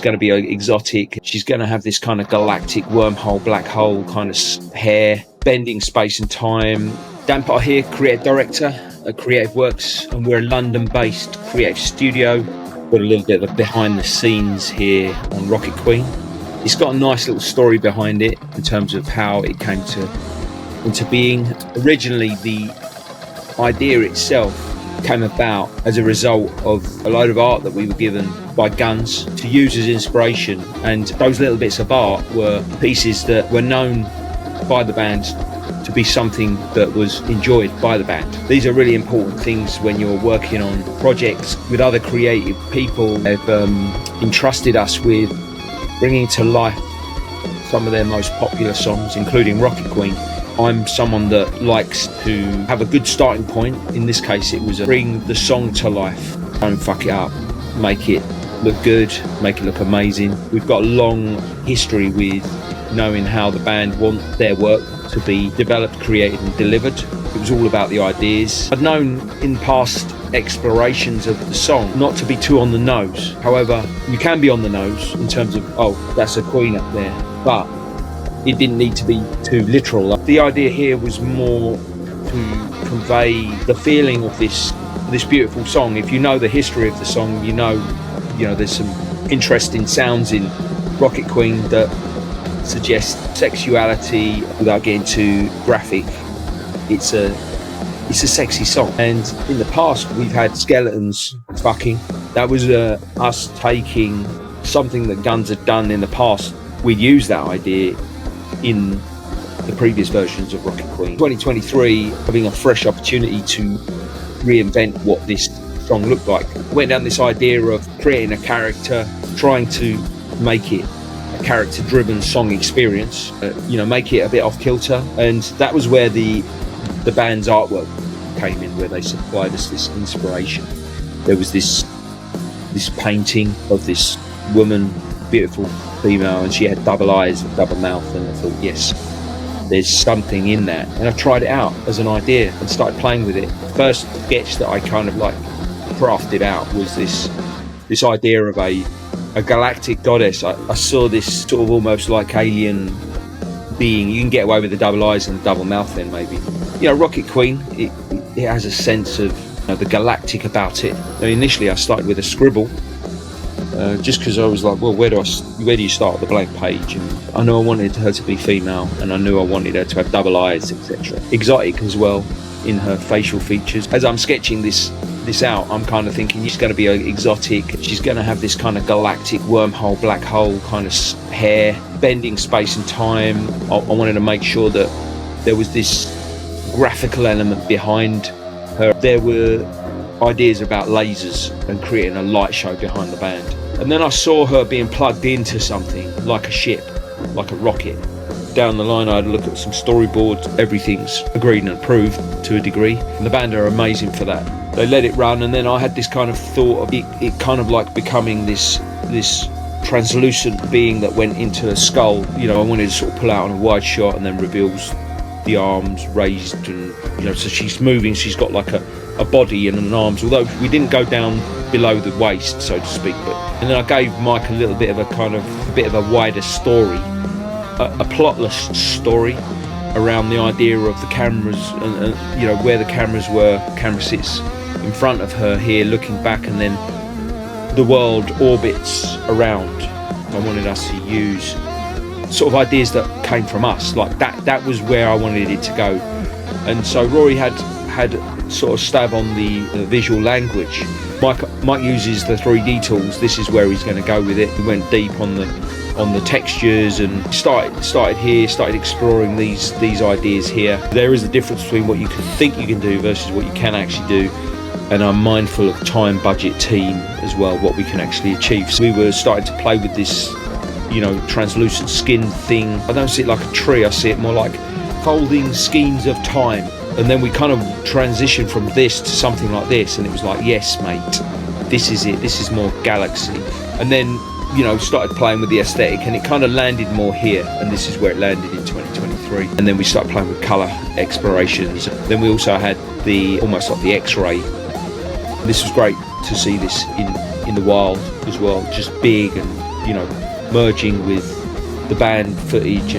going to be exotic. She's going to have this kind of galactic wormhole, black hole kind of hair, bending space and time. Dan Potter here, creative director at Creative Works, and we're a London-based creative studio. Got a little bit of a behind the scenes here on Rocket Queen. It's got a nice little story behind it in terms of how it came into being. Originally, the idea itself came about as a result of a load of art that we were given by Guns to use as inspiration, and those little bits of art were pieces that were known by the band to be something that was enjoyed by the band. These are really important things when you're working on projects with other creative people. They've entrusted us with bringing to life some of their most popular songs, including Rocket Queen. I'm someone that likes to have a good starting point. In this case, it was bring the song to life. Don't fuck it up. Make it look good, make it look amazing. We've got a long history with knowing how the band want their work to be developed, created and delivered. It was all about the ideas. I'd known in past explorations of the song not to be too on the nose. However, you can be on the nose in terms of, oh, that's a queen up there, but it didn't need to be too literal. The idea here was more to convey the feeling of this beautiful song. If you know the history of the song, you know there's some interesting sounds in Rocket Queen that suggest sexuality without getting too graphic. It's a sexy song, and in the past we've had skeletons fucking. That was us taking something that Guns had done in the past. We'd used that idea in the previous versions of Rocket Queen. 2023 having a fresh opportunity to reinvent what this song looked like. Went down this idea of creating a character, trying to make it a character-driven song experience, make it a bit off kilter, and that was where the band's artwork came in, where they supplied us this inspiration. There was this painting of this woman, beautiful female, and she had double eyes and double mouth, and I thought, yes, there's something in that. And I tried it out as an idea and started playing with it. The first sketch that I kind of like crafted out was this idea of a Galactic Goddess. I saw this sort of almost like alien being. You can get away with the double eyes and the double mouth then, maybe. Rocket Queen, it has a sense of the galactic about it. And initially I started with a scribble, just because I was like, well, where do you start the blank page? And I knew I wanted her to be female, and I knew I wanted her to have double eyes, etc. Exotic as well in her facial features. As I'm sketching this out, I'm kind of thinking she's going to be exotic. She's going to have this kind of galactic wormhole, black hole kind of hair, bending space and time. I wanted to make sure that there was this graphical element behind her. There were ideas about lasers and creating a light show behind the band. And then I saw her being plugged into something like a ship, like a rocket. Down the line I had a look at some storyboards. Everything's agreed and approved to a degree, and the band are amazing for that. They let it run, and then I had this kind of thought of it kind of like becoming this translucent being that went into a skull. I wanted to sort of pull out on a wide shot and then reveals the arms raised, and so she's moving. She's got like a body and an arms, although we didn't go down below the waist, so to speak. And then I gave Mike a little bit of a wider story, a plotless story around the idea of the cameras and where the cameras were. Camera sits in front of her here looking back, and then the world orbits around. I wanted us to use sort of ideas that came from us, like that was where I wanted it to go. And so Rory had sort of stab on the visual language. Mike uses the 3D tools. This is where he's going to go with it. He went deep on the textures and started exploring these ideas here. There is a difference between what you can think you can do versus what you can actually do, and I'm mindful of time, budget, team as well, what we can actually achieve. So we were starting to play with this translucent skin thing. I don't see it like a tree, I see it more like folding skeins of time. And then we kind of transitioned from this to something like this, and it was like, yes mate, this is it, this is more galaxy. And then started playing with the aesthetic, and it kind of landed more here, and this is where it landed in 2023. And then we started playing with colour explorations. Then we also had almost like the X-ray. This was great to see this in the wild as well, just big and you know, merging with the band footage.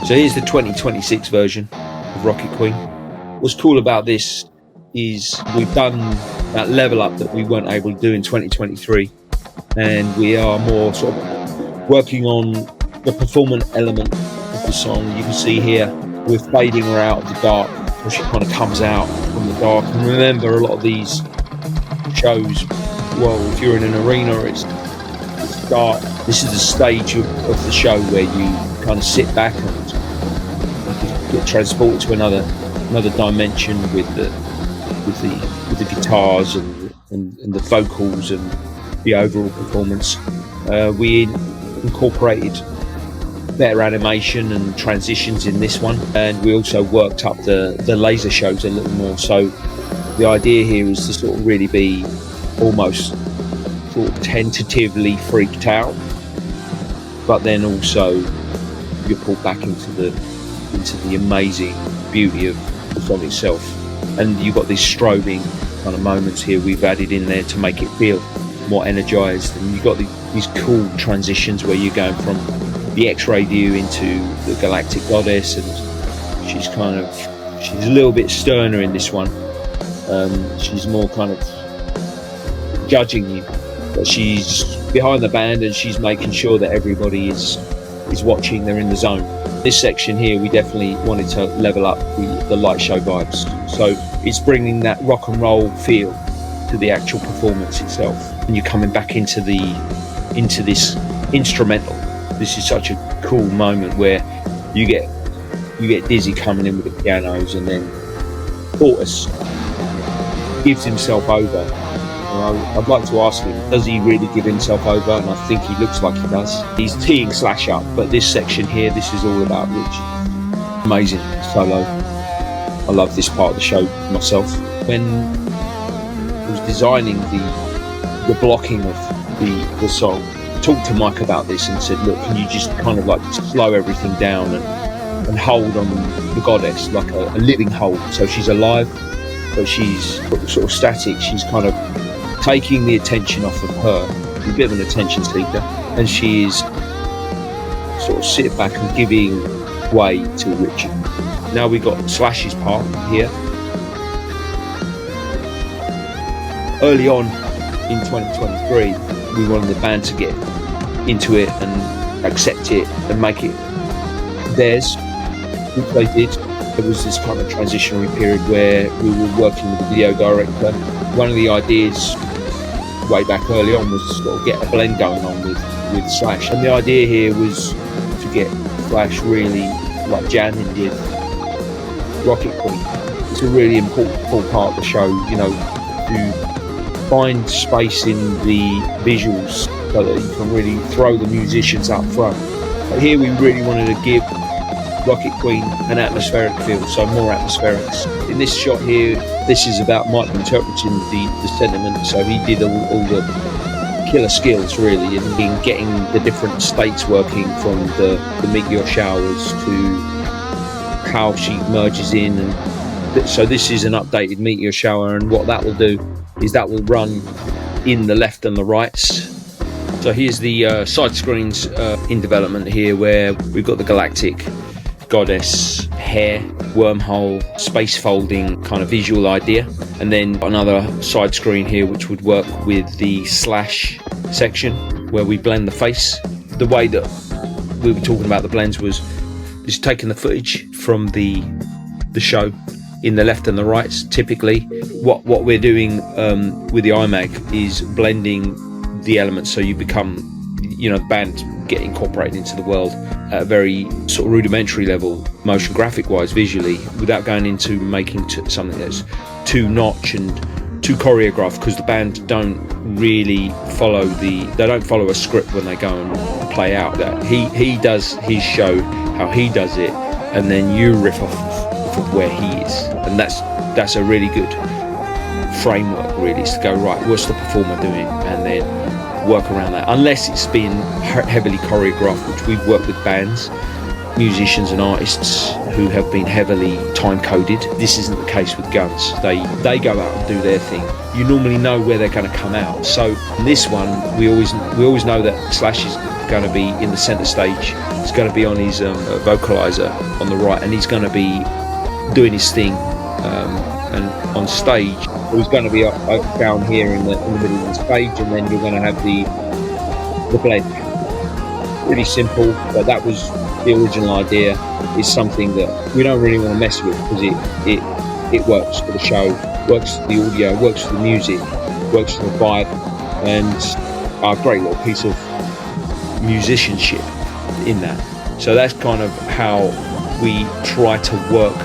So here's the 2026 version of Rocket Queen. What's cool about this is we've done that level up that we weren't able to do in 2023, and we are more sort of working on the performance element of the song. You can see here we're fading her out of the dark, so she kind of comes out from the dark. And remember, a lot of these shows, well, if you're in an arena, it's dark. This is the stage of the show where you kind of sit back and get transported to another dimension with the guitars and the vocals and the overall performance. We incorporated better animation and transitions in this one, and we also worked up the laser shows a little more. So the idea here is to sort of really be almost sort of tentatively freaked out, but then also you're pulled back into the amazing beauty of the song itself. And you've got these strobing kind of moments here we've added in there to make it feel more energized. And you've got these cool transitions where you're going from the X-ray view into the Galactic Goddess, and she's a little bit sterner in this one. She's more kind of judging you, but she's behind the band and she's making sure that everybody is watching, they're in the zone. This section here, we definitely wanted to level up the Lightshow vibes. So it's bringing that rock and roll feel to the actual performance itself. And you're coming back into this instrumental. This is such a cool moment where you get Dizzy coming in with the pianos, and then Portis gives himself over. I'd like to ask him, does he really give himself over? And I think he looks like he does. He's teeing Slash up, but this section here, this is all about Rich. Amazing solo. I love this part of the show myself. When I was designing the blocking of the song, I talked to Mike about this and said, look, can you just kind of like slow everything down and hold on the goddess like a living hold? So she's alive, but she's sort of static. She's kind of taking the attention off of her. She's a bit of an attention seeker, and she is sort of sit back and giving way to Richard. Now we got Slash's part here. Early on in 2023, we wanted the band to get into it and accept it and make it theirs, which they did. There was this kind of transitionary period where we were working with the video director. One of the ideas way back early on was to sort of get a blend going on with Slash, and the idea here was to get Slash really like jamming with Rocket Queen. It's a really important part of the show, you know, to find space in the visuals so that you can really throw the musicians up front. But here we really wanted to give Rocket Queen an atmospheric feel, so more atmospherics. In this shot here, this is about Mike interpreting the sentiment, so he did all the killer skills really in getting the different states working, from the meteor showers to how she merges in. And so this is an updated meteor shower, and what that will do is that will run in the left and the rights. So here's the side screens in development here, where we've got the Galactic Goddess hair, wormhole, space folding kind of visual idea, and then another side screen here which would work with the Slash section where we blend the face. The way that we were talking about the blends was just taking the footage from the show in the left and the rights. Typically what we're doing with the iMag is blending the elements, so you become, you know, the band get incorporated into the world at a very sort of rudimentary level, motion graphic wise, visually, without going into making something that's too notch and too choreographed, because the band don't really follow a script when they go and play out. That he does his show how he does it, and then you riff off of where he is, and that's a really good framework really, is to go, right, what's the performer doing, and then work around that, unless it's been heavily choreographed, which we've worked with bands musicians and artists who have been heavily time coded. This isn't the case with Guns. They go out and do their thing. You normally know where they're going to come out. So in this one, we always know that Slash is going to be in the centre stage. He's going to be on his vocalizer on the right, and he's going to be doing his thing. And on stage, he's going to be up down here in the middle of the stage, and then you're going to have the blend. Really simple, but that was the original idea. It's something that we don't really want to mess with because it works for the show, works for the audio, works for the music, works for the vibe, and a great little piece of musicianship in that. So that's kind of how we try to work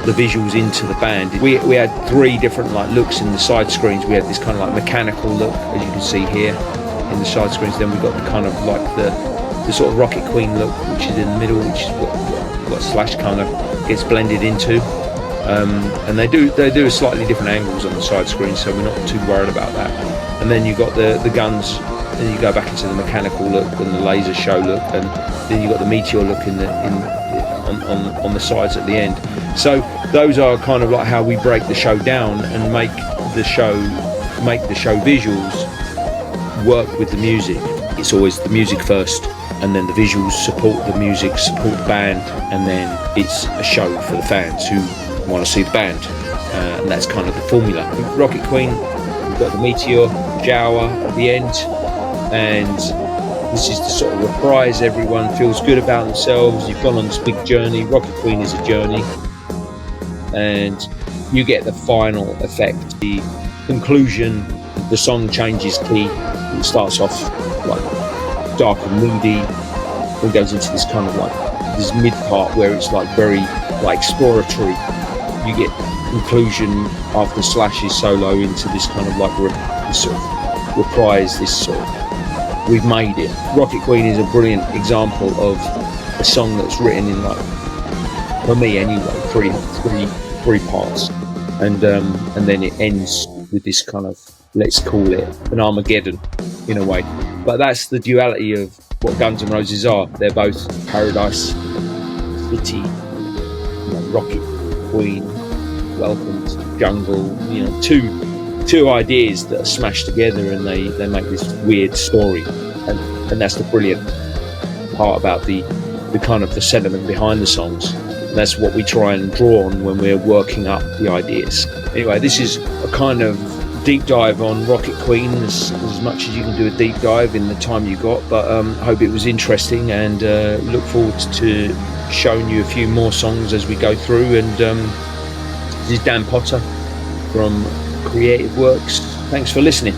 the visuals into the band. We had 3 different like looks in the side screens. We had this kind of like mechanical look, as you can see here in the side screens. Then we got the kind of like the sort of Rocket Queen look, which is in the middle, which is what Slash kind of gets blended into. And they do slightly different angles on the side screen, so we're not too worried about that. And then you got the Guns, and you go back into the mechanical look and the laser show look, and then you got the meteor look on the sides at the end. So those are kind of like how we break the show down and make the show visuals work with the music. It's always the music first, and then the visuals support the music, support the band, and then it's a show for the fans who want to see the band, and that's kind of the formula. Rocket Queen, we've got the meteor shower at the end, and this is the sort of reprise. Everyone feels good about themselves. You've gone on this big journey. Rocket Queen is a journey, and you get the final effect, the conclusion. The song changes key. It starts off like dark and moody, then goes into this kind of like this mid part where it's like very like exploratory. You get conclusion after Slash's solo into this kind of like this sort of reprise, this sort of, we've made it. Rocket Queen is a brilliant example of a song that's written in like, for me anyway, three parts, and then it ends with this kind of, let's call it an Armageddon in a way. But that's the duality of what Guns N' Roses are. They're both Paradise City, Rocket Queen, Welcome to Jungle, two ideas that are smashed together, and they make this weird story. And that's the brilliant part about the kind of the sentiment behind the songs. And that's what we try and draw on when we're working up the ideas. Anyway, this is a kind of deep dive on Rocket Queen, as much as you can do a deep dive in the time you got, but I hope it was interesting, and look forward to showing you a few more songs as we go through. And this is Dan Potter from Creative Works. Thanks for listening.